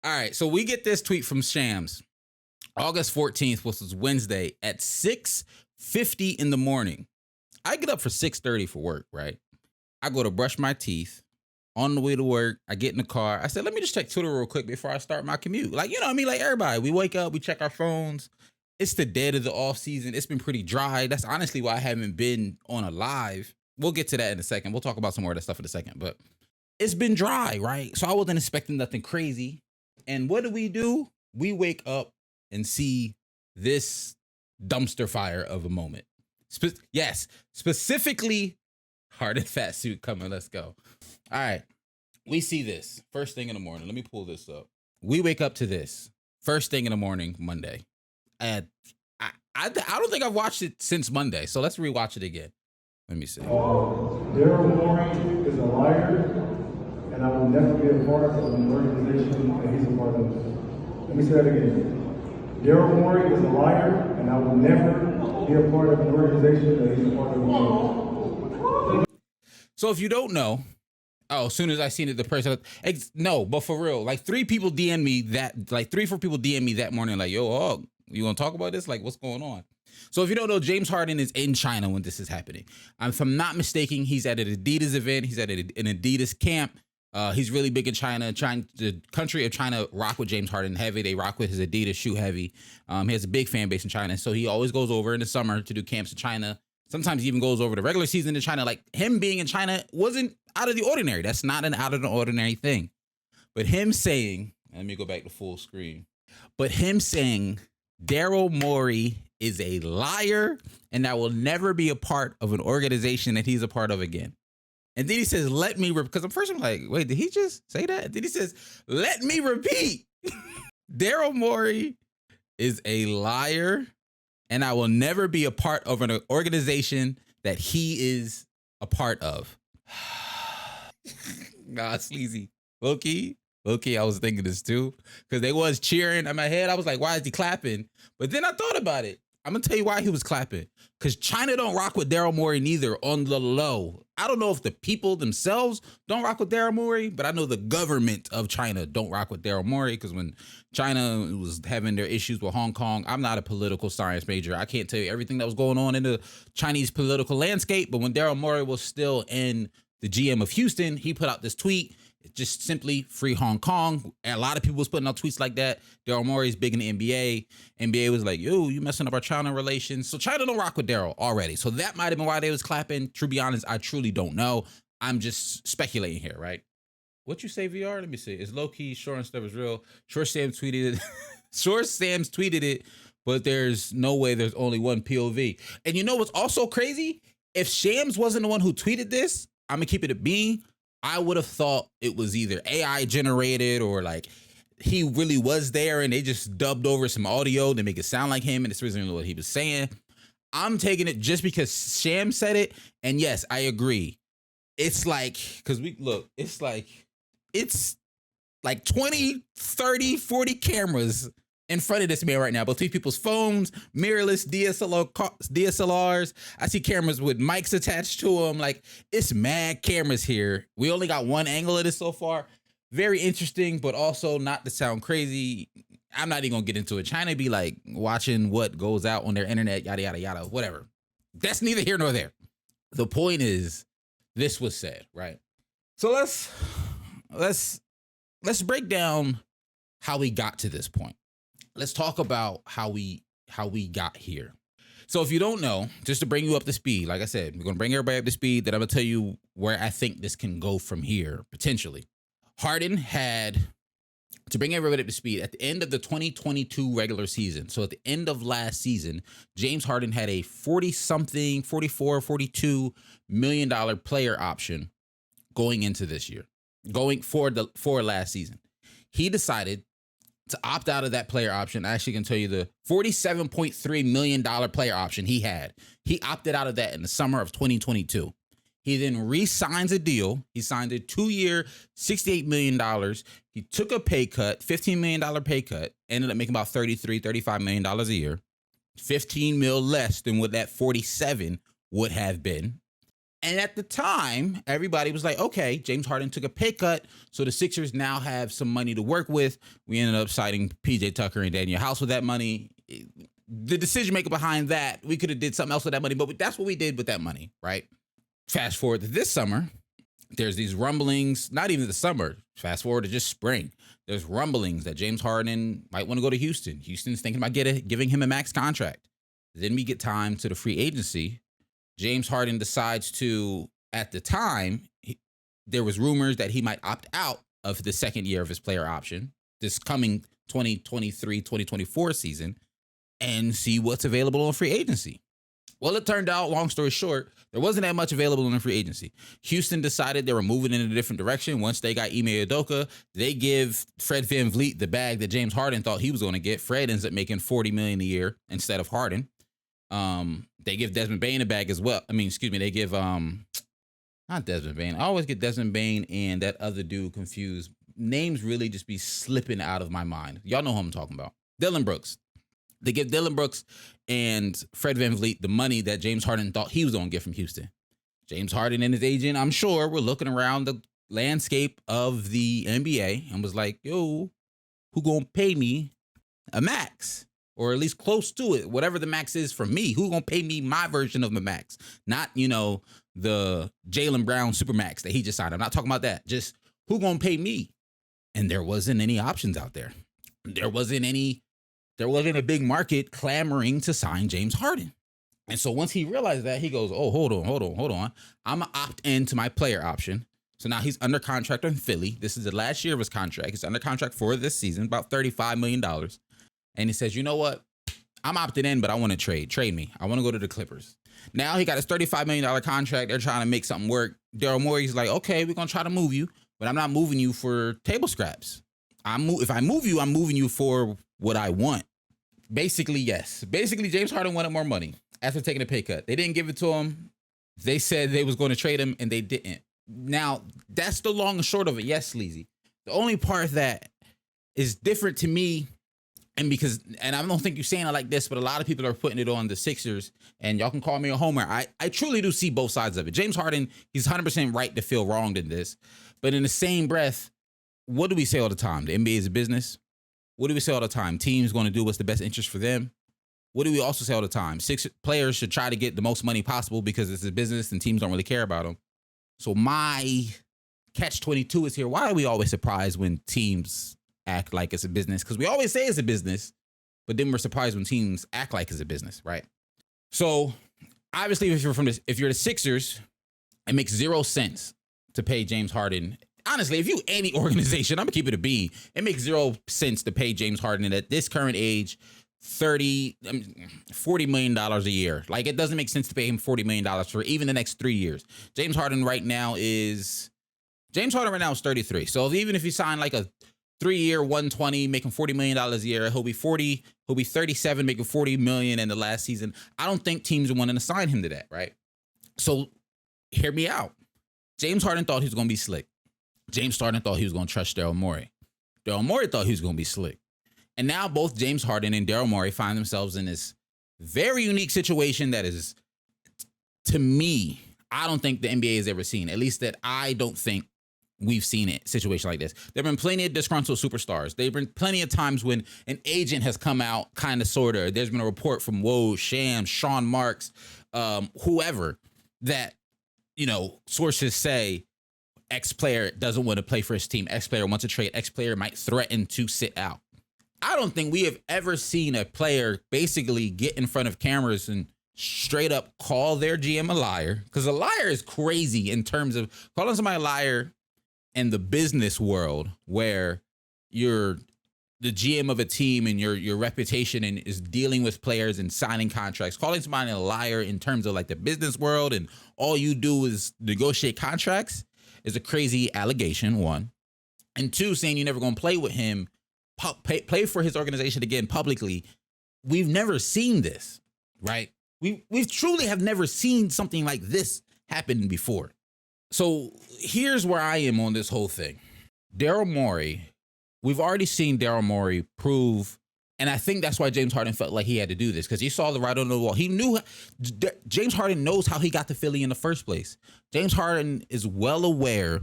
All right, so we get this tweet from Shams, August 14th, which was Wednesday at 6:50 in the morning. I get up for 6:30 for work, right? I go to brush my teeth. On the way to work, I get in the car. I said, let me just check Twitter real quick before I start my commute. Like, you know what I mean? Like everybody, we wake up, we check our phones. It's the dead of the off season. It's been pretty dry. That's honestly why I haven't been on a live. We'll get to that in a second. We'll talk about some more of that stuff in a second, but it's been dry, right? So I wasn't expecting nothing crazy. And what do? We wake up and see this dumpster fire of a moment. Specifically Harden fat suit coming. Let's go. All right. We see this first thing in the morning. Let me pull this up. We wake up to this first thing in the morning, Monday. And I don't think I've watched it since Monday. So let's rewatch it again. Let me see. Daryl Morey is a liar, and I will never be a part of an organization that he's a part of. Let me say that again. Daryl Morey is a liar, and I will never be a part of an organization that he's a part of. So if you don't know, as soon as I seen it, the person, no, but for real, like 3 people DM me that, like 3-4 people DM me that morning, like, yo, you want to talk about this? Like, what's going on? So if you don't know, James Harden is in China when this is happening. If I'm not mistaken, he's at an Adidas event. He's at an Adidas camp. He's really big in China. The country of China rock with James Harden heavy. They rock with his Adidas shoe heavy. He has a big fan base in China. So he always goes over in the summer to do camps in China. Sometimes he even goes over the regular season in China. Like him being in China wasn't out of the ordinary. That's not an out of the ordinary thing. But him saying, let me go back to full screen. But him saying Daryl Morey is a liar and that will never be a part of an organization that he's a part of again. And then he says, let me, because first I'm like, wait, did he just say that? And then he says, let me repeat. Daryl Morey is a liar and I will never be a part of an organization that he is a part of. Nah, sleazy. Low-key, I was thinking this too. Because they was cheering in my head. I was like, why is he clapping? But then I thought about it. I'm going to tell you why he was clapping. Because China don't rock with Daryl Morey neither on the low. I don't know if the people themselves don't rock with Daryl Morey, but I know the government of China don't rock with Daryl Morey because when China was having their issues with Hong Kong, I'm not a political science major. I can't tell you everything that was going on in the Chinese political landscape, but when Daryl Morey was still in the GM of Houston, he put out this tweet. Just simply free Hong Kong. And a lot of people was putting out tweets like that. Daryl Morey's big in the NBA. NBA was like, yo, you messing up our China relations. So China don't rock with Daryl already. So that might have been why they was clapping. To be honest, I truly don't know. I'm just speculating here, right? What you say, VR? Let me see. It's low-key. Short and stuff is real. Short Sam tweeted it. Short Sam's tweeted it, but there's no way there's only one POV. And you know what's also crazy? If Shams wasn't the one who tweeted this, I'm going to keep it a bean. I would have thought it was either AI generated or like he really was there and they just dubbed over some audio to make it sound like him and it's really what he was saying. I'm taking it just because Sham said it. And yes, I agree. It's like, because it's like 20, 30, 40 cameras in front of this man right now, between people's phones, mirrorless DSLRs. I see cameras with mics attached to them. Like, it's mad cameras here. We only got one angle of this so far. Very interesting, but also not to sound crazy. I'm not even gonna get into it. China be like watching what goes out on their internet, yada, yada, yada, whatever. That's neither here nor there. The point is, this was said, right? So let's break down how we got to this point. Let's talk about how we got here. So if you don't know, just to bring you up to speed, like I said, we're going to bring everybody up to speed, then I'm going to tell you where I think this can go from here, potentially. Harden had, to bring everybody up to speed, at the end of the 2022 regular season, so at the end of last season, James Harden had a 40-something, $44, $42 million player option going into this year, going for last season. He decided to opt out of that player option. I actually can tell you the $47.3 million player option he had. He opted out of that in the summer of 2022. He then re-signs a deal. He signed a 2-year, $68 million. He took a pay cut, $15 million pay cut, ended up making about $35 million a year, 15 mil less than what that 47 would have been. And at the time, everybody was like, okay, James Harden took a pay cut, so the Sixers now have some money to work with. We ended up signing PJ Tucker and Daniel House with that money. The decision maker behind that, we could have did something else with that money, but that's what we did with that money, right? Fast forward to this summer, there's these rumblings, not even the summer, fast forward to just spring. There's rumblings that James Harden might want to go to Houston. Houston's thinking about giving him a max contract. Then we get time to the free agency. James Harden decides to, at the time, there was rumors that he might opt out of the second year of his player option, this coming 2023-2024 season, and see what's available on free agency. Well, it turned out, long story short, there wasn't that much available in the free agency. Houston decided they were moving in a different direction. Once they got Ime Udoka, they give Fred VanVleet the bag that James Harden thought he was going to get. Fred ends up making $40 million a year instead of Harden. They give Desmond Bane a bag as well. They give not Desmond Bane. I always get Desmond Bane and that other dude confused. Names really just be slipping out of my mind. Y'all know who I'm talking about. Dillon Brooks. They give Dillon Brooks and Fred VanVleet the money that James Harden thought he was going to get from Houston. James Harden and his agent, I'm sure, were looking around the landscape of the NBA and was like, yo, who going to pay me a max? Or at least close to it, whatever the max is for me. Who going to pay me my version of the max? Not, the Jaylen Brown Supermax that he just signed. I'm not talking about that. Just who going to pay me? And there wasn't any options out there. There wasn't a big market clamoring to sign James Harden. And so once he realized that, he goes, oh, hold on. I'm going to opt into my player option. So now he's under contract in Philly. This is the last year of his contract. He's under contract for this season, about $35 million. And he says, you know what? I'm opted in, but I want to trade. Trade me. I want to go to the Clippers. Now he got his $35 million contract. They're trying to make something work. Daryl Morey's like, okay, we're going to try to move you, but I'm not moving you for table scraps. If I move you, I'm moving you for what I want. Basically, yes. Basically, James Harden wanted more money after taking a pay cut. They didn't give it to him. They said they was going to trade him, and they didn't. Now, that's the long and short of it. Yes, Sleazy. The only part that is different to me, and I don't think you're saying it like this, but a lot of people are putting it on the Sixers, and y'all can call me a homer. I truly do see both sides of it. James Harden, he's 100% right to feel wronged in this. But in the same breath, what do we say all the time? The NBA is a business. What do we say all the time? Teams going to do what's the best interest for them. What do we also say all the time? Six players should try to get the most money possible because it's a business and teams don't really care about them. So my catch-22 is here. Why are we always surprised when teams act like it's a business? Because we always say it's a business, but then we're surprised when teams act like it's a business, right? So obviously, if you're the Sixers, it makes 0 sense to pay James Harden. Honestly, if you any organization, I'm gonna keep it a B. It makes 0 sense to pay James Harden at this current age $40 million a year. Like, it doesn't make sense to pay him $40 million for even the next 3 years. James Harden right now is 33. So even if he signed like a 3-year, 120, making $40 million a year, he'll be 37, making $40 million in the last season. I don't think teams are wanting to sign him to that, right? So hear me out. James Harden thought he was going to be slick. James Harden thought he was going to trust Daryl Morey. Daryl Morey thought he was going to be slick. And now both James Harden and Daryl Morey find themselves in this very unique situation that is, to me, I don't think the NBA has ever seen. At least that I don't think we've seen a situation like this. There have been plenty of disgruntled superstars. There have been plenty of times when an agent has come out, kind of, sort of. There's been a report from Woj, Shams, Sean Marks, whoever, that, sources say X player doesn't want to play for his team. X player wants to trade. X player might threaten to sit out. I don't think we have ever seen a player basically get in front of cameras and straight up call their GM a liar, because a liar is crazy in terms of calling somebody a liar in the business world, where you're the GM of a team and your reputation and is dealing with players and signing contracts. Calling somebody a liar in terms of like the business world and all you do is negotiate contracts is a crazy allegation, one. And two, saying you're never going to play with him, play for his organization again publicly. We've never seen this, right? We truly have never seen something like this happen before. So here's where I am on this whole thing. Daryl Morey, we've already seen Daryl Morey prove And I think that's why James Harden felt like he had to do this, because he saw the writing on the wall. He knew James Harden knows how he got to Philly in the first place. James Harden is well aware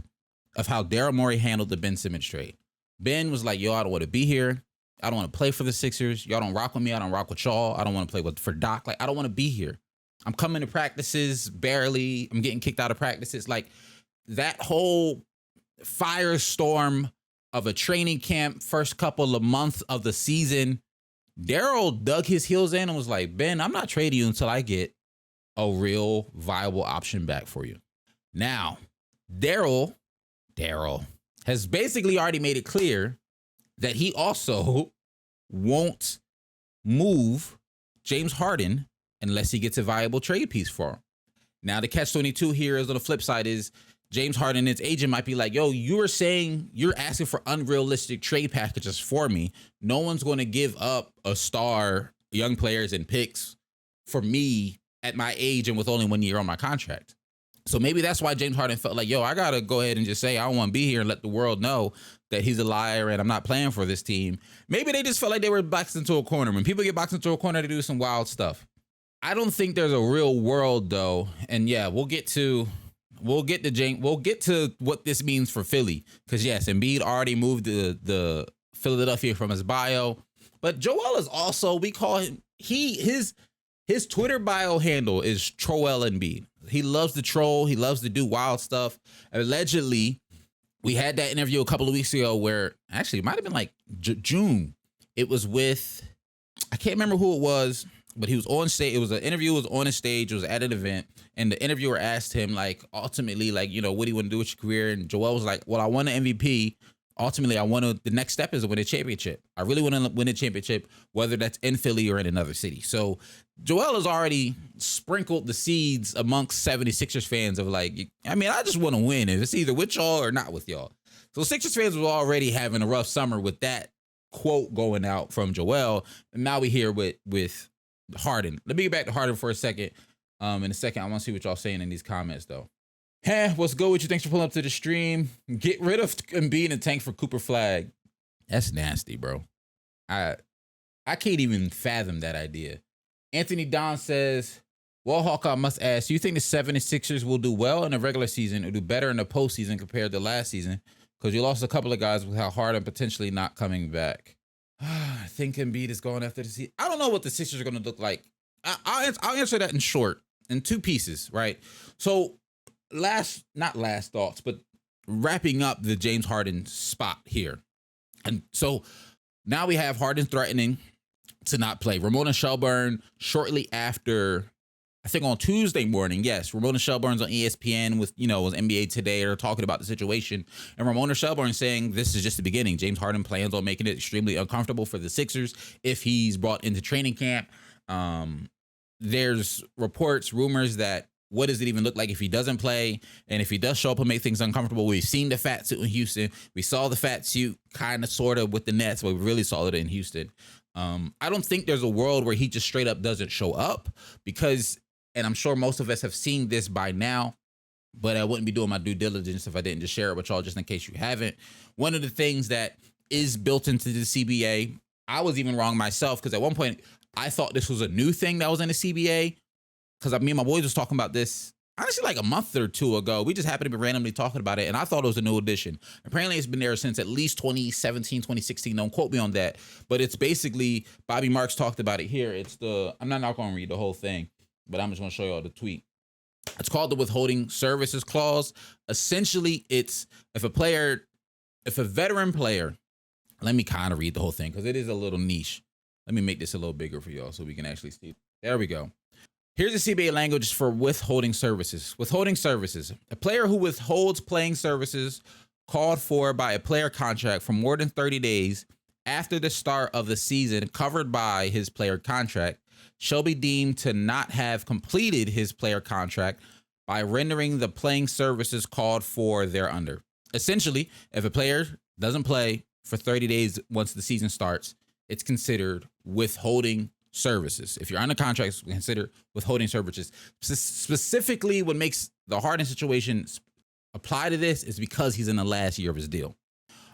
of how Daryl Morey handled the Ben Simmons trade. Ben was like, yo, I don't want to be here. I don't want to play for the Sixers. Y'all don't rock with me. I don't rock with y'all. I don't want to play for Doc. Like, I don't want to be here. I'm coming to practices barely. I'm getting kicked out of practices. Like, that whole firestorm of a training camp, first couple of months of the season, Daryl dug his heels in and was like, Ben, I'm not trading you until I get a real viable option back for you. Now, Daryl has basically already made it clear that he also won't move James Harden unless he gets a viable trade piece for him. Now, the catch-22 here is on the flip side is James Harden and his agent might be like, yo, you were saying you're asking for unrealistic trade packages for me. No one's going to give up a star, young players, and picks for me at my age and with only 1 year on my contract. So maybe that's why James Harden felt like, yo, I got to go ahead and just say I don't want to be here and let the world know that he's a liar and I'm not playing for this team. Maybe they just felt like they were boxed into a corner. When people get boxed into a corner, they do some wild stuff. I don't think there's a real world, though. And yeah, we'll get to what this means for Philly. Because yes, Embiid already moved the Philadelphia from his bio. But Joel is also, we call him, his Twitter bio handle is Troel Embiid. He loves to troll. He loves to do wild stuff. Allegedly, we had that interview a couple of weeks ago where, actually, it might have been like June. It was with, I can't remember who it was, but he was on stage. It was an interview, it was on a stage, it was at an event, and the interviewer asked him, like, ultimately, like, you know, what do you want to do with your career? And Joel was like, well, I won an MVP. Ultimately, the next step is to win a championship. I really want to win a championship, whether that's in Philly or in another city. So Joel has already sprinkled the seeds amongst 76ers fans of like, I mean, I just want to win. It's either with y'all or not with y'all. So Sixers fans were already having a rough summer with that quote going out from Joel. And now we here with Harden. Let me get back to Harden for a second. In a second, I want to see what y'all saying in these comments, though. Hey, what's good with you? Thanks for pulling up to the stream. Get rid of Embiid and tank for Cooper Flag. That's nasty, bro. I can't even fathom that idea. Anthony Don says, well, Hawkeye must ask, do you think the 76ers will do well in the regular season or do better in the postseason compared to last season? Because you lost a couple of guys with how Harden potentially not coming back. I think Embiid is going after the season. I don't know what the Sixers are going to look like. I'll answer that in short, in two pieces, right? So, not last thoughts, but wrapping up the James Harden spot here. And so now we have Harden threatening to not play. Ramona Shelburne shortly after, I think on Tuesday morning, yes, Ramona Shelburne's on ESPN with, was NBA Today. They're talking about the situation. And Ramona Shelburne saying this is just the beginning. James Harden plans on making it extremely uncomfortable for the Sixers if he's brought into training camp. There's reports, rumors that what does it even look like if he doesn't play? And if he does show up and make things uncomfortable, we've seen the fat suit in Houston. We saw the fat suit kind of sort of with the Nets, but we really saw it in Houston. I don't think there's a world where he just straight up doesn't show up because, and I'm sure most of us have seen this by now, but I wouldn't be doing my due diligence if I didn't just share it with y'all just in case you haven't. One of the things that is built into the CBA, I was even wrong myself because at one point I thought this was a new thing that was in the CBA. Because me and my boys was talking about this, honestly, like a month or two ago. We just happened to be randomly talking about it, and I thought it was a new addition. Apparently, it's been there since at least 2017, 2016. Don't quote me on that. But it's basically, Bobby Marks talked about it here. I'm not going to read the whole thing, but I'm just going to show you all the tweet. It's called the Withholding Services Clause. Essentially, it's if a veteran player, let me kind of read the whole thing because it is a little niche. Let me make this a little bigger for y'all so we can actually see. There we go. Here's the CBA language for withholding services. Withholding services. A player who withholds playing services called for by a player contract for more than 30 days after the start of the season covered by his player contract shall be deemed to not have completed his player contract by rendering the playing services called for thereunder. Essentially, if a player doesn't play for 30 days once the season starts, it's considered withholding services. If you're under contract, consider withholding services. Specifically, what makes the Harden situation apply to this is because he's in the last year of his deal.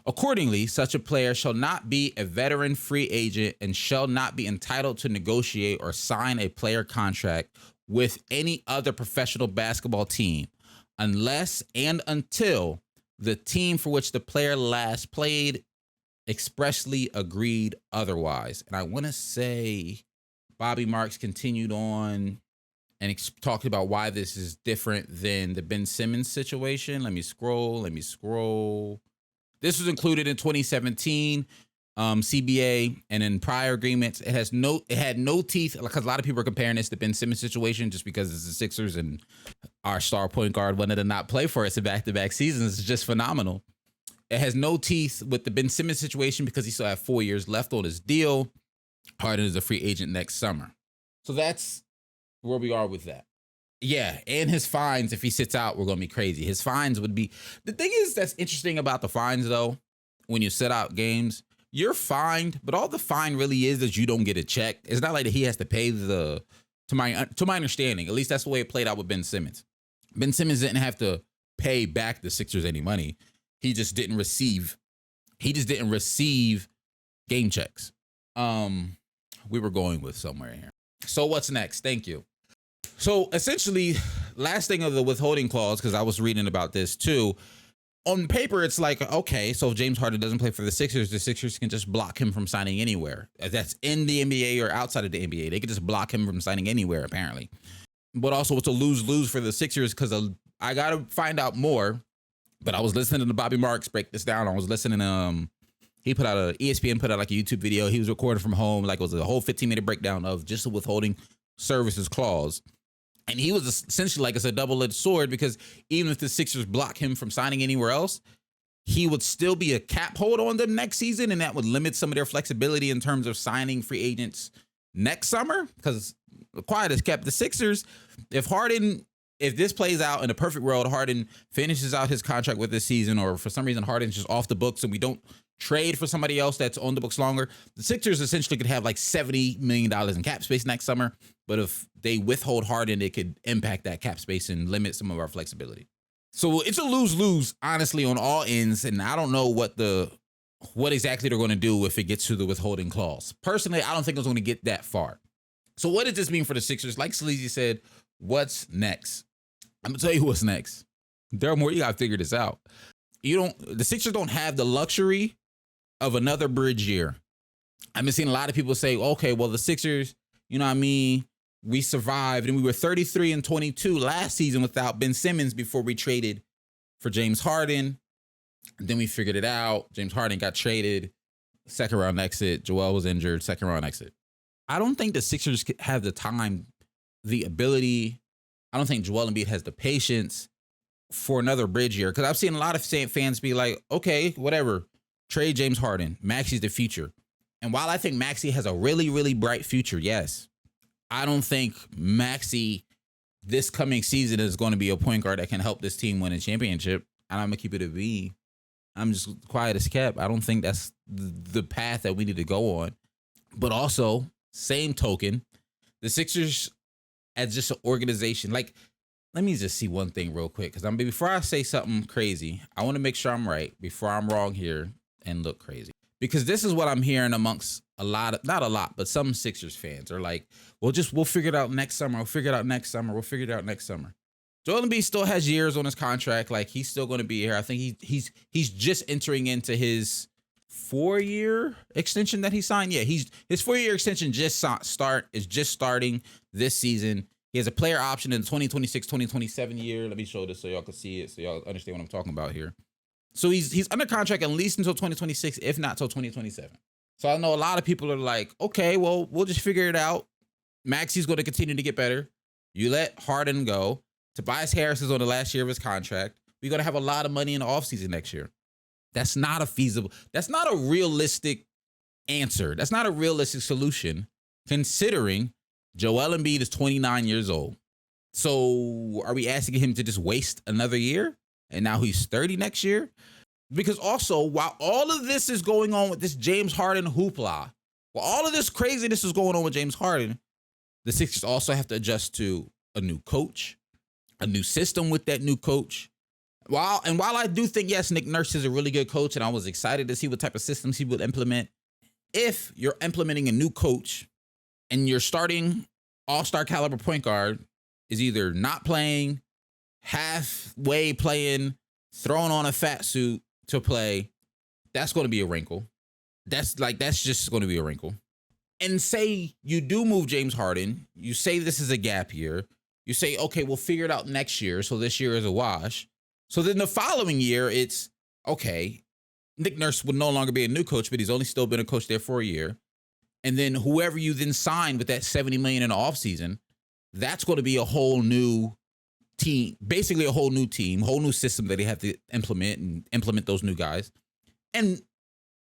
Accordingly, such a player shall not be a veteran free agent and shall not be entitled to negotiate or sign a player contract with any other professional basketball team unless and until the team for which the player last played expressly agreed otherwise. And I want to say Bobby Marks continued on and talked about why this is different than the Ben Simmons situation. Let me scroll. This was included in 2017 CBA, and in prior agreements, it had no teeth, because a lot of people are comparing this to Ben Simmons situation just because it's the Sixers and our star point guard wanted to not play for us in back-to-back seasons. It's just phenomenal. It has no teeth with the Ben Simmons situation because he still have 4 years left on his deal. Harden is a free agent next summer. So that's where we are with that. Yeah, and his fines, if he sits out, we're going to be crazy. His fines would be... The thing is that's interesting about the fines, though, when you sit out games, you're fined, but all the fine really is you don't get a check. It's not like that he has to pay to my understanding, at least that's the way it played out with Ben Simmons. Ben Simmons didn't have to pay back the Sixers any money. He just didn't receive game checks. We were going with somewhere here. So what's next? Thank you. So essentially, last thing of the withholding clause, because I was reading about this too. On paper, it's like, okay, so if James Harden doesn't play for the Sixers can just block him from signing anywhere. If that's in the NBA or outside of the NBA, they could just block him from signing anywhere, apparently. But also, it's a lose-lose for the Sixers because I got to find out more. But I was listening to Bobby Marks break this down. I was listening to ESPN put out like a YouTube video. He was recording from home, like it was a whole 15-minute breakdown of just the withholding services clause. And he was essentially like it's a double-edged sword because even if the Sixers block him from signing anywhere else, he would still be a cap hold on them next season, and that would limit some of their flexibility in terms of signing free agents next summer. Because quiet as kept, the Sixers, if this plays out in a perfect world, Harden finishes out his contract with this season, or for some reason Harden's just off the books and we don't trade for somebody else that's on the books longer, the Sixers essentially could have like $70 million in cap space next summer. But if they withhold Harden, it could impact that cap space and limit some of our flexibility. So it's a lose-lose, honestly, on all ends. And I don't know what exactly they're going to do if it gets to the withholding clause. Personally, I don't think it's going to get that far. So what does this mean for the Sixers? Like Sleazy said, what's next? I'm going to tell you what's next. Daryl Morey, you got to figure this out. The Sixers don't have the luxury of another bridge year. I've been seeing a lot of people say, okay, well, the Sixers, you know what I mean? We survived, and we were 33-22 last season without Ben Simmons before we traded for James Harden. And then we figured it out. James Harden got traded, second round exit. Joel was injured, second round exit. I don't think the Sixers have the time, the ability. I don't think Joel Embiid has the patience for another bridge year. Because I've seen a lot of fans be like, okay, whatever, trade James Harden. Maxi's the future. And while I think Maxey has a really, really bright future, yes, I don't think Maxey this coming season is going to be a point guard that can help this team win a championship. And I'm going to keep it a V. I'm just quiet as kept. I don't think that's the path that we need to go on. But also, same token, the Sixers as just an organization, like, let me just see one thing real quick. Because before I say something crazy, I want to make sure I'm right before I'm wrong here and look crazy. Because this is what I'm hearing amongst not a lot, but some Sixers fans are like, we'll figure it out next summer. We'll figure it out next summer. We'll figure it out next summer. Joel Embiid still has years on his contract. Like, he's still going to be here. I think he's just entering into his 4-year extension that he signed. Yeah, his 4-year extension is just starting this season. He has a player option in the 2026-2027 year. Let me show this so y'all can see it, so y'all understand what I'm talking about here. So he's under contract at least until 2026, if not till 2027. So I know a lot of people are like, okay, well, we'll just figure it out. Maxey's going to continue to get better. You let Harden go. Tobias Harris is on the last year of his contract. We're going to have a lot of money in the offseason next year. That's not a realistic answer. That's not a realistic solution, considering Joel Embiid is 29 years old. So are we asking him to just waste another year? And now he's 30 next year? Because also, while all of this is going on with this James Harden hoopla, while all of this craziness is going on with James Harden, the Sixers also have to adjust to a new coach, a new system with that new coach, While I do think, yes, Nick Nurse is a really good coach, and I was excited to see what type of systems he would implement. If you're implementing a new coach and your starting all-star caliber point guard is either not playing, halfway playing, throwing on a fat suit to play, that's going to be a wrinkle. That's just going to be a wrinkle. And say you do move James Harden, you say this is a gap year, you say, okay, we'll figure it out next year, so this year is a wash. So then the following year, it's, okay, Nick Nurse would no longer be a new coach, but he's only still been a coach there for a year. And then whoever you then sign with that $70 million in the offseason, that's going to be a whole new team, basically a whole new team, whole new system that they have to implement those new guys. And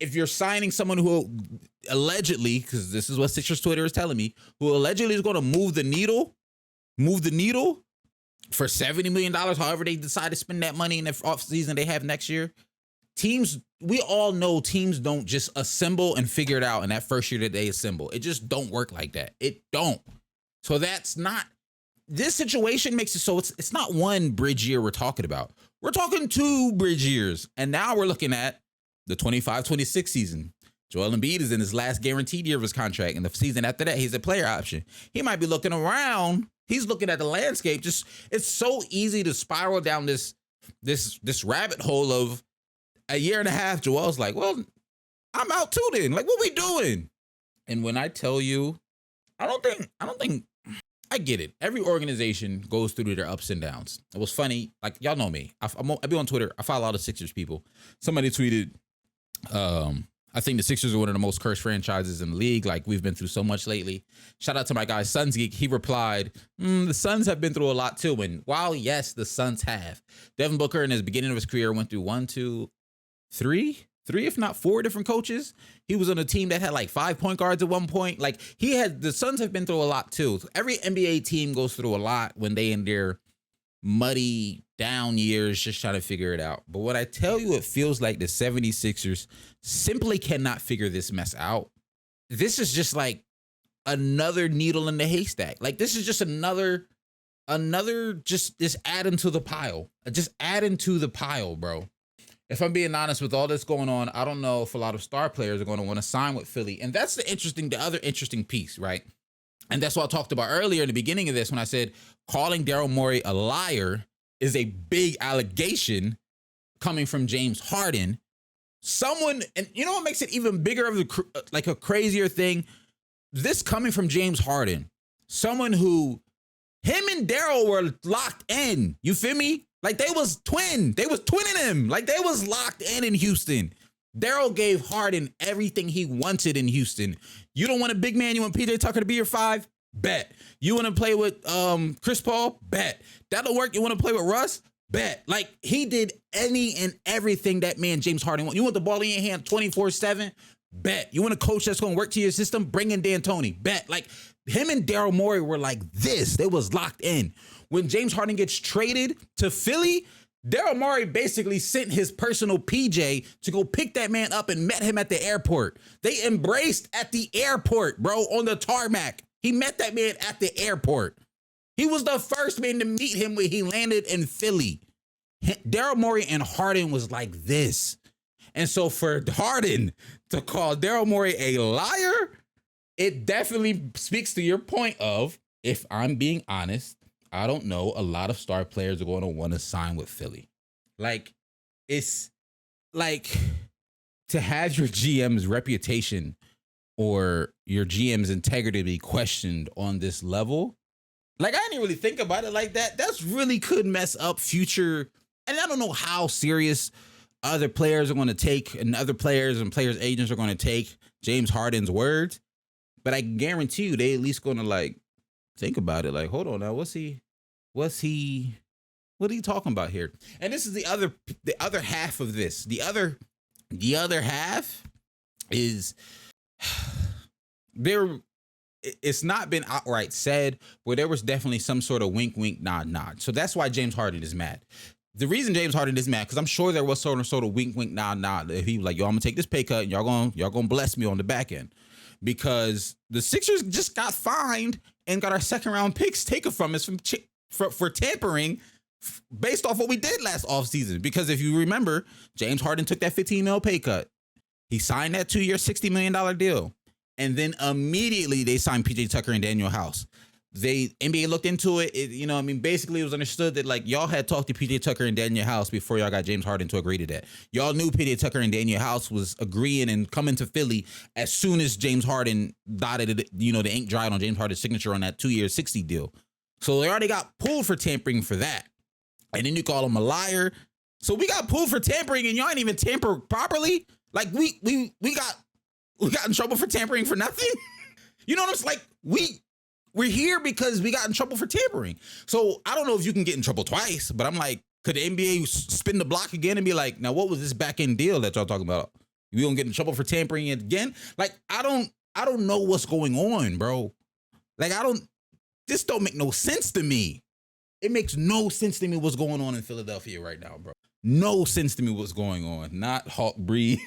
if you're signing someone who allegedly, because this is what Sixers Twitter is telling me, who allegedly is going to move the needle for $70 million, however they decide to spend that money in the offseason they have next year, teams, we all know teams don't just assemble and figure it out in that first year that they assemble. It just don't work like that. It don't. So that's not, this situation makes it so it's not one bridge year we're talking about. We're talking 2 bridge years. And now we're looking at the 25-26 season. Joel Embiid is in his last guaranteed year of his contract. And the season after that, he's a player option. He might be looking around. He's looking at the landscape. Just, it's so easy to spiral down this rabbit hole of a year and a half. Joel's like, well, I'm out too then. Like, what we doing? And when I tell you, I don't think I get it. Every organization goes through their ups and downs. It was funny. Like, y'all know me. I be on Twitter. I follow a lot of Sixers people. Somebody tweeted, I think the Sixers are one of the most cursed franchises in the league. Like, we've been through so much lately. Shout out to my guy, Suns Geek. He replied, the Suns have been through a lot too. And while, yes, the Suns have. Devin Booker in his beginning of his career went through 1, 2, 3, if not 4 different coaches. He was on a team that had like 5 point guards at one point. Like, the Suns have been through a lot too. So every NBA team goes through a lot when they in their muddy down years just trying to figure it out. But what I tell you, it feels like the 76ers simply cannot figure this mess out. This is just like another needle in the haystack. Like, this is just another just adding to the pile. Just adding to the pile, bro. If I'm being honest, with all this going on, I don't know if a lot of star players are going to want to sign with Philly. And that's the other interesting piece, right? And that's what I talked about earlier in the beginning of this when I said calling Daryl Morey a liar is a big allegation coming from James Harden. And you know what makes it even bigger of like a crazier thing? This coming from James Harden, someone who him and Daryl were locked in. You feel me? Like, they was twinning him. Like, they was locked in Houston. Daryl gave Harden everything he wanted in Houston. You don't want a big man. You want PJ Tucker to be your 5? Bet. You want to play with Chris Paul? Bet. That'll work. You want to play with Russ? Bet. Like, he did any and everything that man James Harden want. You want the ball in your hand 24/7? Bet. You want a coach that's going to work to your system? Bring in D'Antoni. Bet. Like, him and Daryl Morey were like this. They was locked in. When James Harden gets traded to Philly, Daryl Morey basically sent his personal PJ to go pick that man up and met him at the airport. They embraced at the airport, bro, on the tarmac. He met that man at the airport. He was the first man to meet him when he landed in Philly. Daryl Morey and Harden was like this. And so for Harden to call Daryl Morey a liar, it definitely speaks to your point of, if I'm being honest, I don't know, a lot of star players are going to want to sign with Philly. Like, it's like to have your GM's reputation or your GM's integrity be questioned on this level. Like, I didn't really think about it like that. That's really could mess up future. And I don't know how serious other players are going to take, and other players and players' agents are going to take James Harden's words. But I guarantee you, they at least going to like think about it. Like, hold on now, what are you talking about here? And this is the other half of this. The other half is it's not been outright said, but there was definitely some sort of wink, wink, nod, nod. So that's why James Harden is mad. The reason James Harden is mad, because I'm sure there was sort of wink, wink, nod, nod. If he was like, yo, I'm gonna take this pay cut and y'all gonna bless me on the back end. Because the Sixers just got fined and got our second round picks taken from us for tampering based off what we did last offseason. Because if you remember, James Harden took that $15 million pay cut. He signed that 2-year, $60 million deal. And then immediately they signed PJ Tucker and Daniel House. NBA looked into it. Basically it was understood that like y'all had talked to PJ Tucker and Daniel House before y'all got James Harden to agree to that. Y'all knew PJ Tucker and Daniel House was agreeing and coming to Philly as soon as James Harden dotted it, the ink dried on James Harden's signature on that 2-year, $60 deal. So they already got pulled for tampering for that. And then you call him a liar. So we got pulled for tampering and y'all ain't even tamper properly. Like we got in trouble for tampering for nothing. You know what I'm saying? Like we're here because we got in trouble for tampering. So I don't know if you can get in trouble twice, but I'm like, could the NBA spin the block again and be like, now what was this back end deal that y'all talking about? We gonna get in trouble for tampering again? Like I don't know what's going on, bro. Like this don't make no sense to me. It makes no sense to me what's going on in Philadelphia right now, bro. No sense to me what's going on. Not Hawk Breed.